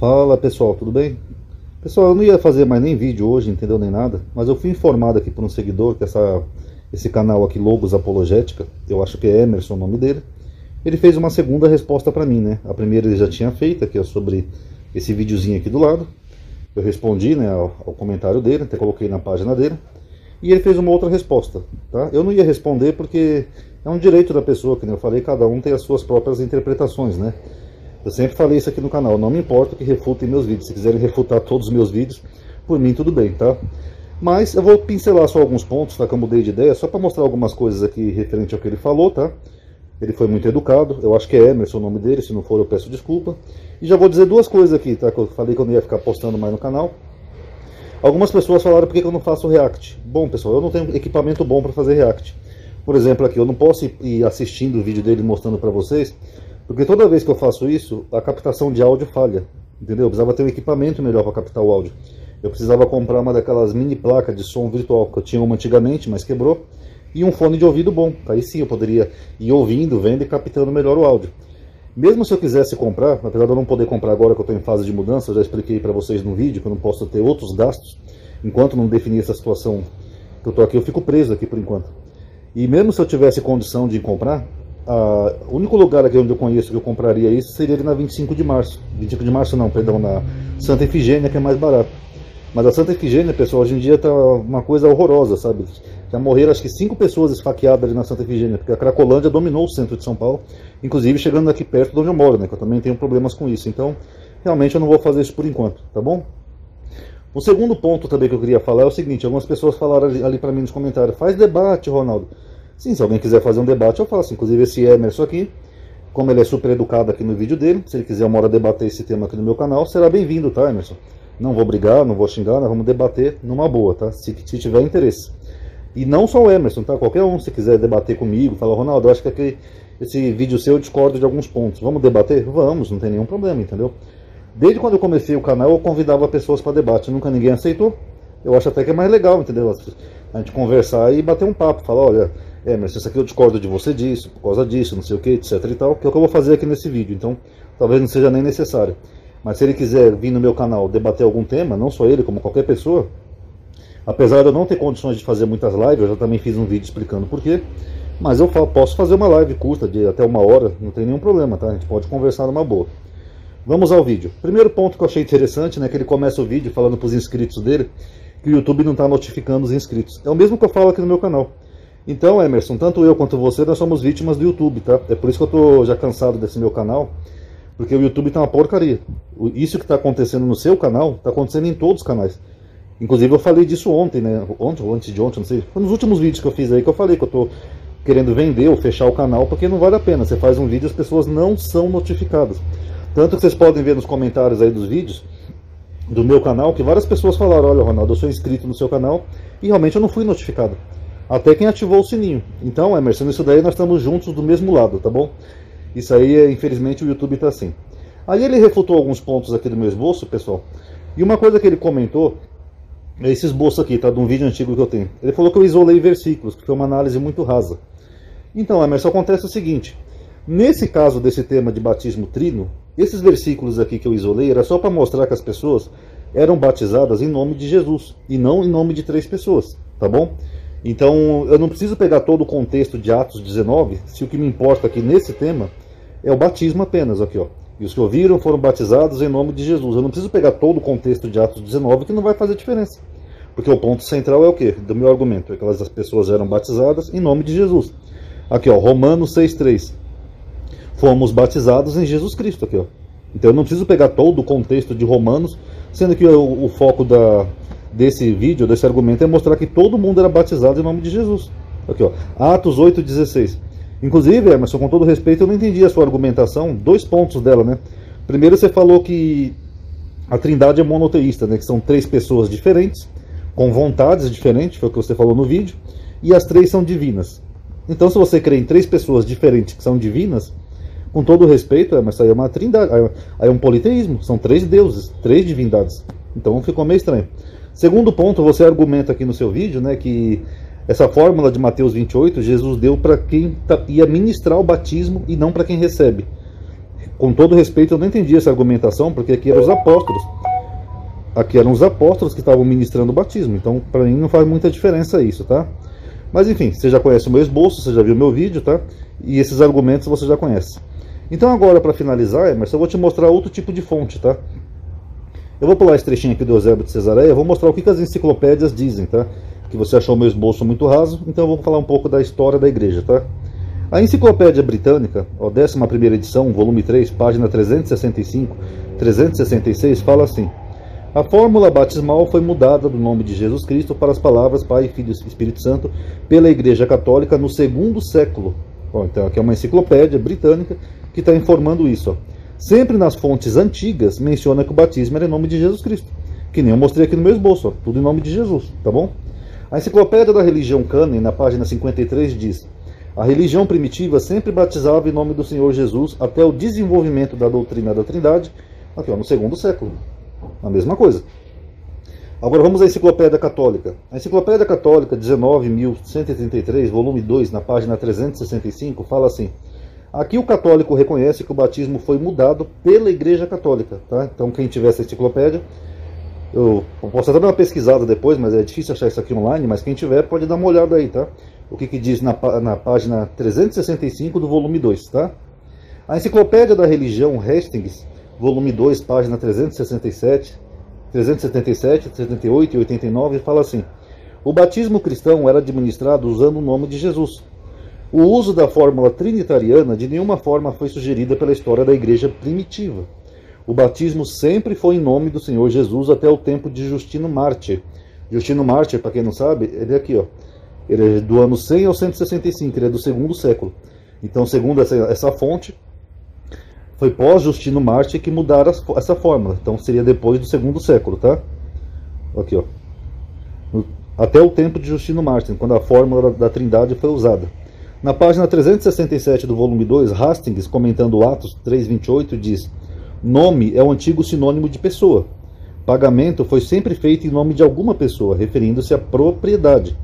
Fala pessoal, tudo bem? Pessoal, eu não ia fazer mais nem vídeo hoje, entendeu? Nem nada, mas eu fui informado aqui por um seguidor que esse canal aqui, Logos Apologética, eu acho que é Emerson o nome dele, ele fez uma segunda resposta pra mim, né? A primeira ele já tinha feito, aqui ó, sobre esse videozinho aqui do lado. Eu respondi, né, ao comentário dele, até coloquei na página dele, e ele fez uma outra resposta, tá? Eu não ia responder porque é um direito da pessoa, que nem eu falei, cada um tem as suas próprias interpretações, né? Eu sempre falei isso aqui no canal, não me importa que refutem meus vídeos. Se quiserem refutar todos os meus vídeos, por mim tudo bem, tá? Mas eu vou pincelar só alguns pontos, tá? Que eu mudei de ideia, só para mostrar algumas coisas aqui referente ao que ele falou, tá? Ele foi muito educado, eu acho que é Emerson o nome dele, se não for eu peço desculpa. E já vou dizer duas coisas aqui, tá? Que eu falei que eu não ia ficar postando mais no canal. Algumas pessoas falaram por que eu não faço react. Bom, pessoal, eu não tenho equipamento bom para fazer react. Por exemplo, aqui, eu não posso ir assistindo o vídeo dele mostrando para vocês, porque toda vez que eu faço isso, a captação de áudio falha, entendeu? Eu precisava ter um equipamento melhor para captar o áudio. Eu precisava comprar uma daquelas mini placas de som virtual, que eu tinha uma antigamente, mas quebrou, e um fone de ouvido bom. Aí sim eu poderia ir ouvindo, vendo e captando melhor o áudio. Mesmo se eu quisesse comprar, apesar de eu não poder comprar agora que eu estou em fase de mudança, eu já expliquei para vocês no vídeo que eu não posso ter outros gastos, enquanto não definir essa situação que eu estou aqui, eu fico preso aqui por enquanto. E mesmo se eu tivesse condição de comprar, o único lugar aqui onde eu conheço que eu compraria isso seria ali na 25 de março. 25 de março não, perdão, na Santa Efigênia, que é mais barato. Mas a Santa Efigênia, pessoal, hoje em dia tá uma coisa horrorosa, sabe? Já morreram acho que 5 pessoas esfaqueadas ali na Santa Efigênia, porque a Cracolândia dominou o centro de São Paulo, inclusive chegando aqui perto de onde eu moro, né? Que eu também tenho problemas com isso. Então, realmente eu não vou fazer isso por enquanto, tá bom? O segundo ponto também que eu queria falar é o seguinte: algumas pessoas falaram ali para mim nos comentários, faz debate, Ronaldo. Sim, se alguém quiser fazer um debate eu faço, inclusive esse Emerson aqui, como ele é super educado aqui no vídeo dele, se ele quiser uma hora debater esse tema aqui no meu canal, será bem-vindo, tá, Emerson? Não vou brigar, não vou xingar, nós vamos debater numa boa, tá? Se tiver interesse. E não só o Emerson, tá? Qualquer um, se quiser debater comigo, falar, Ronaldo, eu acho que esse vídeo seu eu discordo de alguns pontos. Vamos debater? Vamos, não tem nenhum problema, entendeu? Desde quando eu comecei o canal, eu convidava pessoas para debate, nunca ninguém aceitou. Eu acho até que é mais legal, entendeu? A gente conversar e bater um papo, falar, olha, Emerson, isso aqui eu discordo de você disso, por causa disso, não sei o que, etc e tal, que é o que eu vou fazer aqui nesse vídeo, então talvez não seja nem necessário. Mas se ele quiser vir no meu canal debater algum tema, não só ele, como qualquer pessoa, apesar de eu não ter condições de fazer muitas lives, eu já também fiz um vídeo explicando porquê, mas eu posso fazer uma live curta de até 1 hora, não tem nenhum problema, tá? A gente pode conversar numa boa. Vamos ao vídeo. Primeiro ponto que eu achei interessante, né, que ele começa o vídeo falando para os inscritos dele que o YouTube não está notificando os inscritos. É o mesmo que eu falo aqui no meu canal. Então, Emerson, tanto eu quanto você, nós somos vítimas do YouTube, tá? É por isso que eu tô já cansado desse meu canal, porque o YouTube tá uma porcaria. Isso que tá acontecendo no seu canal, tá acontecendo em todos os canais. Inclusive eu falei disso ontem, né? Ontem ou antes de ontem, não sei. Foi nos últimos vídeos que eu fiz aí que eu falei que eu tô querendo vender ou fechar o canal, porque não vale a pena. Você faz um vídeo e as pessoas não são notificadas. Tanto que vocês podem ver nos comentários aí dos vídeos do meu canal, que várias pessoas falaram, olha, Ronaldo, eu sou inscrito no seu canal e realmente eu não fui notificado. Até quem ativou o sininho. Então, Emerson, isso daí nós estamos juntos do mesmo lado, tá bom? Isso aí, infelizmente, o YouTube tá assim. Aí ele refutou alguns pontos aqui do meu esboço, pessoal. E uma coisa que ele comentou, é esse esboço aqui, tá? De um vídeo antigo que eu tenho. Ele falou que eu isolei versículos, que foi uma análise muito rasa. Então, Emerson, acontece o seguinte. Nesse caso desse tema de batismo trino, esses versículos aqui que eu isolei, era só para mostrar que as pessoas eram batizadas em nome de Jesus, e não em nome de 3 pessoas, tá bom? Então, eu não preciso pegar todo o contexto de Atos 19, se o que me importa aqui nesse tema é o batismo apenas, aqui ó. E os que ouviram foram batizados em nome de Jesus. Eu não preciso pegar todo o contexto de Atos 19, que não vai fazer diferença. Porque o ponto central é o quê? Do meu argumento, é que as pessoas eram batizadas em nome de Jesus. Aqui ó, Romanos 6,3. Fomos batizados em Jesus Cristo, aqui ó. Então eu não preciso pegar todo o contexto de Romanos, sendo que o foco desse vídeo, desse argumento, é mostrar que todo mundo era batizado em nome de Jesus. Aqui ó, Atos 8,16. Inclusive, Emerson, com todo respeito, eu não entendi a sua argumentação, 2 pontos dela, né? Primeiro você falou que a Trindade é monoteísta, né? Que são 3 pessoas diferentes, com vontades diferentes, foi o que você falou no vídeo, e as 3 são divinas. Então se você crê em 3 pessoas diferentes que são divinas, com todo respeito, mas aí é uma trindade, aí é um politeísmo, são 3 deuses, 3 divindades. Então ficou meio estranho. Segundo ponto, você argumenta aqui no seu vídeo, né, que essa fórmula de Mateus 28, Jesus deu para quem ia ministrar o batismo e não para quem recebe. Com todo respeito, eu não entendi essa argumentação, porque aqui eram os apóstolos. Aqui eram os apóstolos que estavam ministrando o batismo. Então, para mim, não faz muita diferença isso, tá? Mas, enfim, você já conhece o meu esboço, você já viu meu vídeo, tá? E esses argumentos você já conhece. Então, agora, para finalizar, Emerson, eu vou te mostrar outro tipo de fonte, tá? Eu vou pular esse trechinho aqui do Eusébio de Cesareia, vou mostrar o que as enciclopédias dizem, tá? Que você achou meu esboço muito raso, então eu vou falar um pouco da história da igreja, tá? A Enciclopédia Britânica, a 11ª edição, volume 3, página 365, 366, fala assim: a fórmula batismal foi mudada do nome de Jesus Cristo para as palavras Pai, Filho e Espírito Santo pela Igreja Católica no 2º século. Ó, então aqui é uma enciclopédia britânica que está informando isso. Ó. Sempre nas fontes antigas menciona que o batismo era em nome de Jesus Cristo, que nem eu mostrei aqui no meu esboço, ó, tudo em nome de Jesus, tá bom? A Enciclopédia da Religião Cânone, na página 53, diz: a religião primitiva sempre batizava em nome do Senhor Jesus até o desenvolvimento da doutrina da Trindade, aqui ó, no 2º século. A mesma coisa. Agora vamos à Enciclopédia Católica. A Enciclopédia Católica 19.133, volume 2, na página 365, fala assim: aqui o católico reconhece que o batismo foi mudado pela Igreja Católica. Tá? Então quem tiver essa enciclopédia, eu posso até dar uma pesquisada depois, mas é difícil achar isso aqui online, mas quem tiver pode dar uma olhada aí, tá? O que diz na página 365 do volume 2, tá? A Enciclopédia da Religião Hastings, volume 2, página 377, 78 e 89, fala assim: o batismo cristão era administrado usando o nome de Jesus. O uso da fórmula trinitariana de nenhuma forma foi sugerida pela história da igreja primitiva. O batismo sempre foi em nome do Senhor Jesus até o tempo de Justino Mártir. Justino Mártir, para quem não sabe, ele é aqui, ó. Ele é do ano 100 ao 165, ele é do 2º século. Então, segundo essa fonte, foi pós-Justino Mártir que mudaram essa fórmula. Então, seria depois do 2º século, tá? Aqui, ó. Até o tempo de Justino Mártir, quando a fórmula da Trindade foi usada. Na página 367 do volume 2, Hastings, comentando Atos 3:28, diz: nome é o antigo sinônimo de pessoa. Pagamento foi sempre feito em nome de alguma pessoa, referindo-se à propriedade.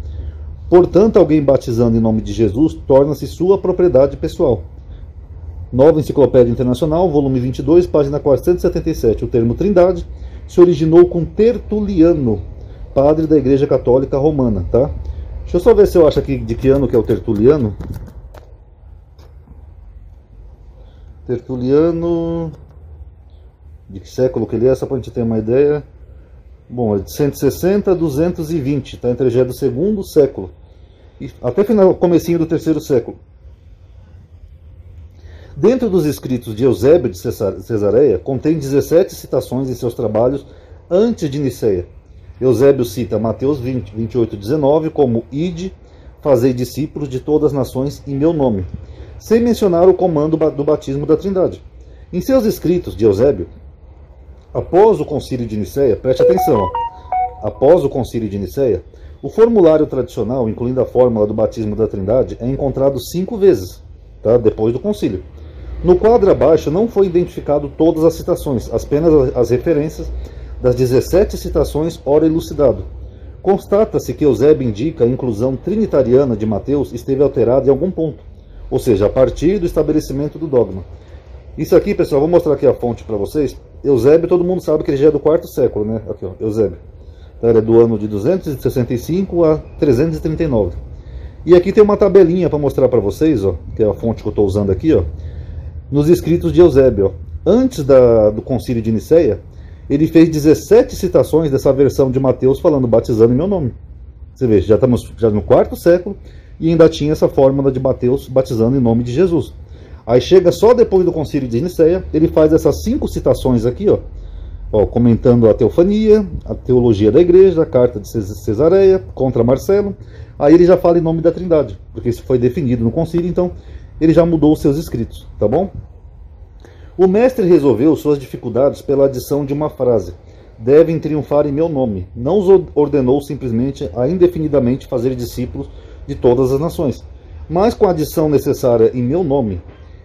Portanto, alguém batizando em nome de Jesus torna-se sua propriedade pessoal. Nova Enciclopédia Internacional, volume 22, página 477. O termo Trindade se originou com Tertuliano, padre da Igreja Católica Romana, tá? Deixa eu só ver se eu acho aqui de que ano que é o Tertuliano. Tertuliano, de que século que ele é, só para a gente ter uma ideia. Bom, é de 160 a 220, tá? Entre já do 2º século e até final, comecinho do 3º século. Dentro dos escritos de Eusébio de Cesareia, contém 17 citações em seus trabalhos antes de Niceia. Eusébio cita Mateus 20, 28, 19 como: ide, fazei discípulos de todas as nações em meu nome, sem mencionar o comando do batismo da Trindade. Em seus escritos de Eusébio, após o concílio de Niceia, preste atenção, ó, após o concílio de Niceia, o formulário tradicional, incluindo a fórmula do batismo da Trindade, é encontrado 5 vezes, tá? Depois do concílio. No quadro abaixo não foi identificado todas as citações, apenas as referências das 17 citações ora elucidado. Constata-se que Eusébio indica a inclusão trinitariana de Mateus esteve alterada em algum ponto, ou seja, a partir do estabelecimento do dogma. Isso aqui, pessoal, vou mostrar aqui a fonte para vocês. Eusébio, todo mundo sabe que ele já é do 4º século, né? Aqui, ó, Eusébio. Então, ele é do ano de 265 a 339. E aqui tem uma tabelinha para mostrar para vocês, ó, que é a fonte que eu estou usando aqui, ó, nos escritos de Eusébio. Ó. Antes do concílio de Niceia, ele fez 17 citações dessa versão de Mateus falando batizando em meu nome. Você vê, já estamos já no 4º século e ainda tinha essa fórmula de Mateus batizando em nome de Jesus. Aí chega só depois do concílio de Niceia, ele faz essas 5 citações aqui, ó, comentando a teofania, a teologia da igreja, a carta de Cesareia, contra Marcelo. Aí ele já fala em nome da Trindade, porque isso foi definido no concílio, então ele já mudou os seus escritos, tá bom? O mestre resolveu suas dificuldades pela adição de uma frase: devem triunfar em meu nome. Não os ordenou simplesmente a indefinidamente fazer discípulos de todas as nações, mas com a adição necessária em meu nome.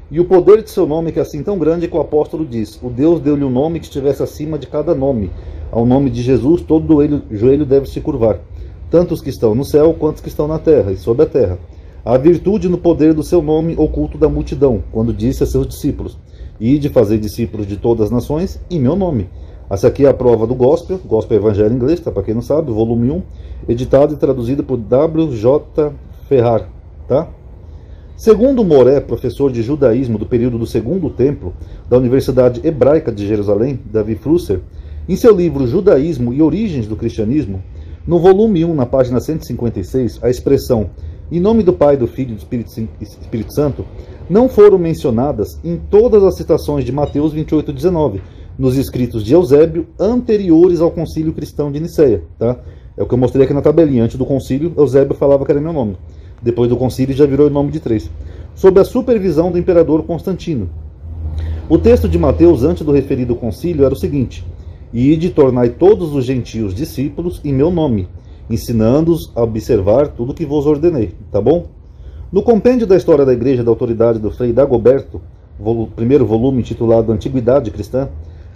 E o poder de seu nome que é assim tão grande que o apóstolo diz: o Deus deu-lhe um nome que estivesse acima de cada nome. Ao nome de Jesus todo joelho deve se curvar, tanto os que estão no céu quanto os que estão na terra e sob a terra. A virtude no poder do seu nome oculto da multidão, quando disse a seus discípulos: e de fazer discípulos de todas as nações em meu nome. Essa aqui é a prova do Gospel Evangelho em Inglês, tá? Para quem não sabe, volume 1, editado e traduzido por W.J. Ferrar, tá? Segundo Moré, professor de judaísmo do período do Segundo Templo da Universidade Hebraica de Jerusalém, Davi Flusser, em seu livro Judaísmo e Origens do Cristianismo, no volume 1, na página 156, a expressão "em nome do Pai, do Filho e do Espírito Santo" não foram mencionadas em todas as citações de Mateus 28:19, nos escritos de Eusébio anteriores ao concílio cristão de Nicéia, tá? É o que eu mostrei aqui na tabelinha. Antes do concílio, Eusébio falava que era meu nome. Depois do concílio já virou o nome de 3. Sob a supervisão do imperador Constantino. O texto de Mateus, antes do referido concílio, era o seguinte: "Ide, tornai todos os gentios discípulos em meu nome, ensinando-os a observar tudo o que vos ordenei." Tá bom? No compêndio da história da Igreja da autoridade do Frei Dagoberto, primeiro volume intitulado Antiguidade Cristã,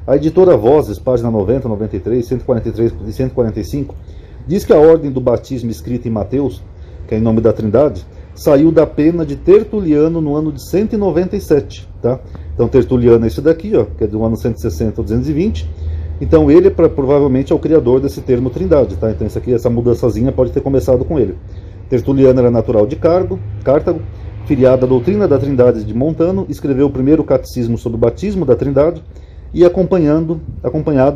a editora Vozes, página 90, 93, 143 e 145, diz que a ordem do batismo escrita em Mateus, que é em nome da Trindade, saiu da pena de Tertuliano no ano de 197, tá? Então Tertuliano é esse daqui, ó, que é do ano 160 ou 220. Então ele provavelmente é o criador desse termo Trindade, tá? Então isso aqui, essa mudançazinha pode ter começado com ele. Tertuliano era natural de Cartago, filiado à doutrina da Trindade de Montano, escreveu o primeiro catecismo sobre o batismo da Trindade e acompanhado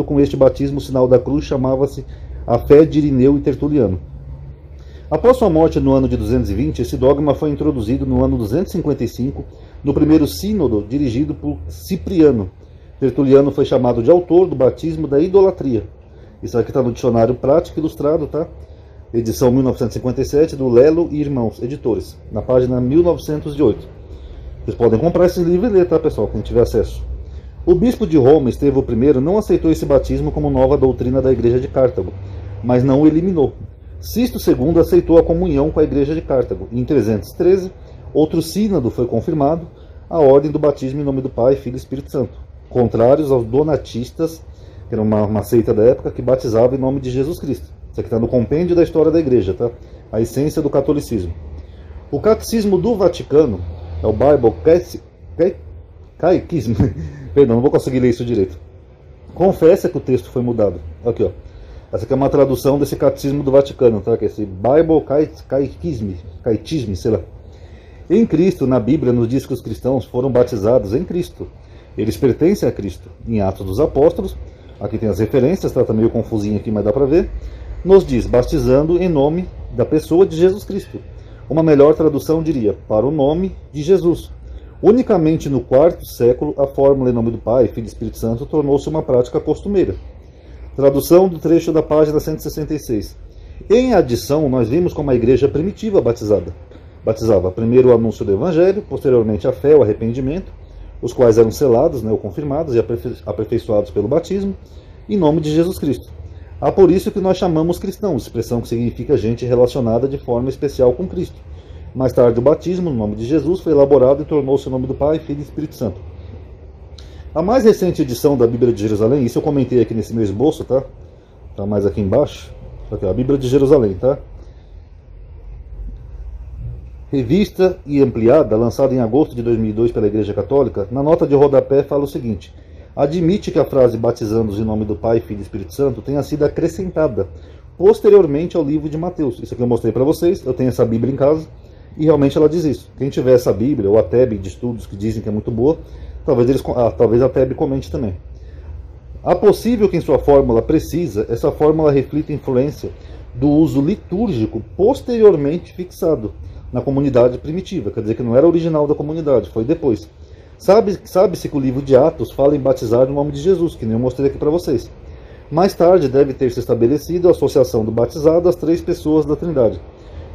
com este batismo, o sinal da cruz chamava-se a fé de Irineu e Tertuliano. Após sua morte no ano de 220, esse dogma foi introduzido no ano 255, no primeiro sínodo dirigido por Cipriano. Tertuliano foi chamado de autor do batismo da idolatria. Isso aqui está no Dicionário Prático Ilustrado, tá? Edição 1957, do Lelo e Irmãos, editores, na página 1908. Vocês podem comprar esses livros e ler, tá, pessoal, quem tiver acesso. O bispo de Roma, Estevão I, não aceitou esse batismo como nova doutrina da Igreja de Cartago, mas não o eliminou. Sisto II aceitou a comunhão com a Igreja de Cartago. Em 313, outro sínodo foi confirmado, a ordem do batismo em nome do Pai, Filho e Espírito Santo, contrários aos donatistas, que era uma seita da época que batizava em nome de Jesus Cristo. Isso aqui está no compêndio da história da Igreja, tá? A essência do catolicismo. O Catecismo do Vaticano, é o Bible Catechism, perdão, não vou conseguir ler isso direito, confessa que o texto foi mudado. Aqui, ó. Essa aqui é uma tradução desse Catecismo do Vaticano, tá? Que é esse Bible Catechism, sei lá. Em Cristo, na Bíblia, nos diz que os cristãos foram batizados em Cristo. Eles pertencem a Cristo. Em Atos dos Apóstolos, aqui tem as referências, tá meio confusinho aqui, mas dá para ver, nos diz, batizando em nome da pessoa de Jesus Cristo. Uma melhor tradução diria, para o nome de Jesus. Unicamente no IV século, a fórmula em nome do Pai, Filho e Espírito Santo tornou-se uma prática costumeira. Tradução do trecho da página 166. Em adição, nós vimos como a igreja primitiva batizava primeiro o anúncio do Evangelho, posteriormente a fé, o arrependimento, os quais eram selados, ou confirmados e aperfeiçoados pelo batismo, em nome de Jesus Cristo. Há por isso que nós chamamos cristãos, expressão que significa gente relacionada de forma especial com Cristo. Mais tarde, o batismo, no nome de Jesus, foi elaborado e tornou-se o nome do Pai, Filho e Espírito Santo. A mais recente edição da Bíblia de Jerusalém, isso eu comentei aqui nesse meu esboço, tá? Tá mais aqui embaixo. Aqui, a Bíblia de Jerusalém, tá? Revista e ampliada, lançada em agosto de 2002 pela Igreja Católica, na nota de rodapé fala o seguinte: admite que a frase batizando-os em nome do Pai, Filho e Espírito Santo tenha sido acrescentada posteriormente ao livro de Mateus. Isso aqui eu mostrei para vocês, eu tenho essa Bíblia em casa e realmente ela diz isso. Quem tiver essa Bíblia ou a TEB de estudos que dizem que é muito boa, talvez a TEB comente também. Há possível que em sua fórmula precisa, essa fórmula reflita a influência do uso litúrgico posteriormente fixado na comunidade primitiva, quer dizer que não era original da comunidade, foi depois. Sabe-se que o livro de Atos fala em batizar no nome de Jesus, que nem eu mostrei aqui para vocês. Mais tarde deve ter se estabelecido a associação do batizado às 3 pessoas da Trindade.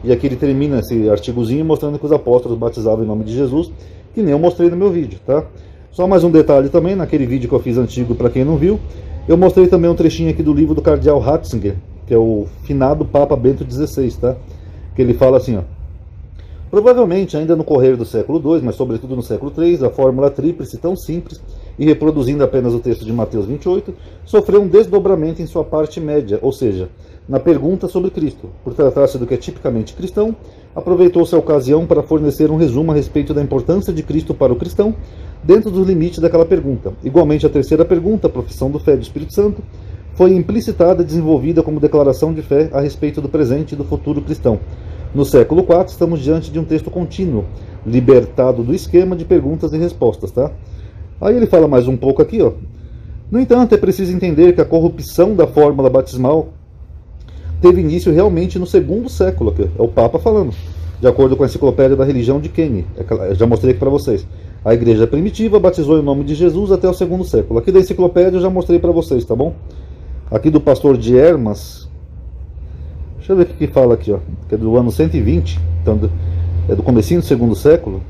E aqui ele termina esse artigozinho mostrando que os apóstolos batizavam em nome de Jesus, que nem eu mostrei no meu vídeo, tá? Só mais um detalhe também, naquele vídeo que eu fiz antigo, para quem não viu, eu mostrei também um trechinho aqui do livro do cardeal Ratzinger, que é o finado Papa Bento XVI, tá? Que ele fala assim, ó: provavelmente ainda no correr do século II, mas sobretudo no século III, a fórmula tríplice tão simples e reproduzindo apenas o texto de Mateus 28, sofreu um desdobramento em sua parte média, ou seja, na pergunta sobre Cristo. Por tratar-se do que é tipicamente cristão, aproveitou-se a ocasião para fornecer um resumo a respeito da importância de Cristo para o cristão, dentro dos limites daquela pergunta. Igualmente, a terceira pergunta, a profissão do fé do Espírito Santo, foi implicitada e desenvolvida como declaração de fé a respeito do presente e do futuro cristão. No século IV, estamos diante de um texto contínuo, libertado do esquema de perguntas e respostas, tá? Aí ele fala mais um pouco aqui, ó. No entanto, é preciso entender que a corrupção da fórmula batismal teve início realmente no segundo século, aqui, é o Papa falando, de acordo com a Enciclopédia da Religião de Kenny. Eu já mostrei aqui para vocês. A igreja primitiva batizou em nome de Jesus até o segundo século. Aqui da Enciclopédia eu já mostrei para vocês, tá bom? Aqui do pastor de Hermas, deixa eu ver o que fala aqui, ó, que é do ano 120, então é do comecinho do segundo século.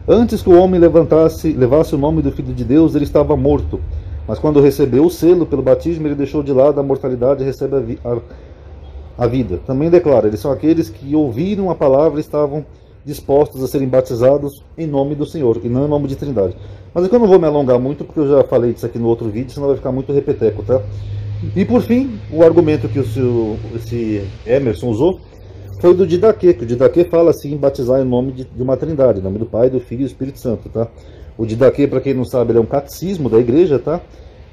Antes que o homem levasse o nome do Filho de Deus, ele estava morto. Mas quando recebeu o selo pelo batismo, ele deixou de lado a mortalidade e recebe a vida. Também declara, eles são aqueles que ouviram a palavra e estavam dispostos a serem batizados em nome do Senhor, e não em nome de Trindade. Mas aqui eu não vou me alongar muito, porque eu já falei disso aqui no outro vídeo, senão vai ficar muito repeteco, tá? E por fim, o argumento que esse Emerson usou foi do Didaquê, que o Didaquê fala assim, batizar em nome de uma trindade, em nome do Pai, do Filho e do Espírito Santo, tá? O Didaquê, para quem não sabe, ele é um catecismo da igreja, tá?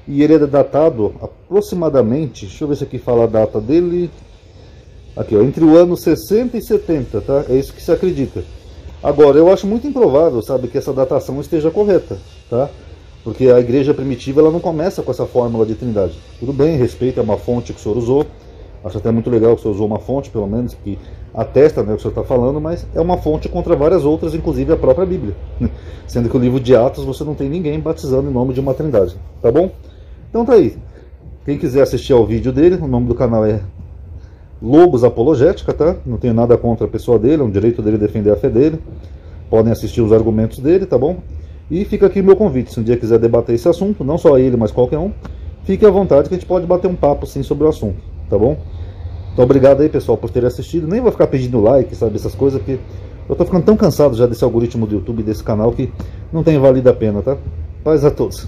E ele é datado aproximadamente, deixa eu ver se aqui fala a data dele, aqui ó, entre o ano 60 e 70, tá? É isso que se acredita. Agora, eu acho muito improvável, sabe, que essa datação esteja correta, tá? Porque a igreja primitiva, ela não começa com essa fórmula de trindade. Tudo bem, respeito, é uma fonte que o senhor usou. Acho até muito legal que o senhor usou uma fonte, pelo menos, que atesta, né, o que o senhor está falando, mas é uma fonte contra várias outras, inclusive a própria Bíblia. Sendo que o livro de Atos, você não tem ninguém batizando em nome de uma trindade. Tá bom? Então tá aí. Quem quiser assistir ao vídeo dele, o nome do canal é Logos Apologética, tá? Não tenho nada contra a pessoa dele, é um direito dele defender a fé dele. Podem assistir os argumentos dele, tá bom? E fica aqui o meu convite, se um dia quiser debater esse assunto, não só ele, mas qualquer um, fique à vontade que a gente pode bater um papo sim sobre o assunto, tá bom? Então obrigado aí, pessoal, por terem assistido. Nem vou ficar pedindo like, sabe, essas coisas, porque eu tô ficando tão cansado já desse algoritmo do YouTube, desse canal, que não tem valido a pena, tá? Paz a todos.